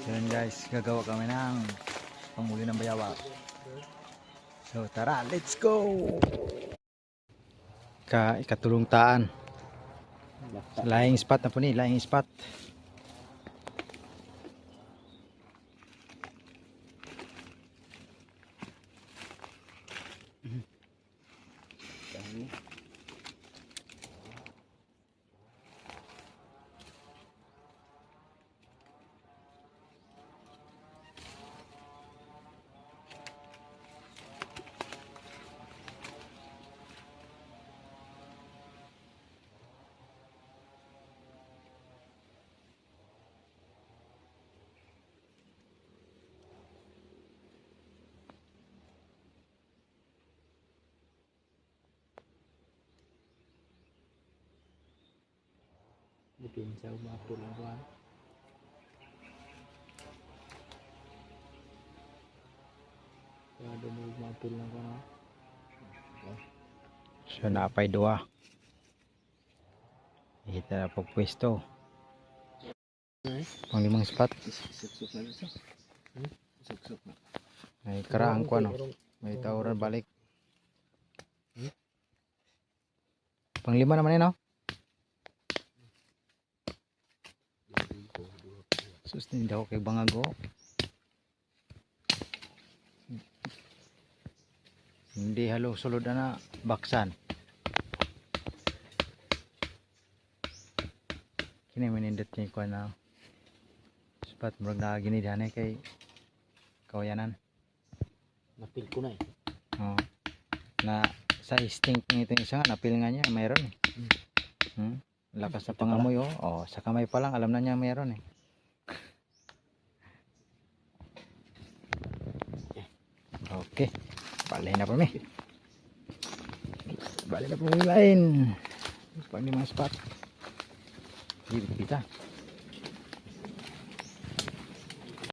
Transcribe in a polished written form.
Yan guys, gagawa kami ng pamuli ng bayawak. So tara, let's go! Ikatulong taan. Lying spot na po ni, lying spot. Bikin jauh mapul lang ko. Ada mo mapul lang ko. So napay dua. Kita na pagpwesto. Panglimang spot. Suksok na ito. Suksok na. May karaan ko ano. May tawuran balik. Panglima naman yun, no? Sus, hindi ako kay bangago. Hindi halo sulod na baksan. Kini manindot niya ko na spot murag na gini dyan kay kawayanan. Napil ko na eh. Oh. Na sa instinct nito isa nga napil nga niya mayroon eh. Lakas sa pangamoy oh. Oh, sa kamay pa lang alam na niya mayroon eh. Okay. Balay na po mi. Balay na po mi lain. Pang limang spot. Hibit kita.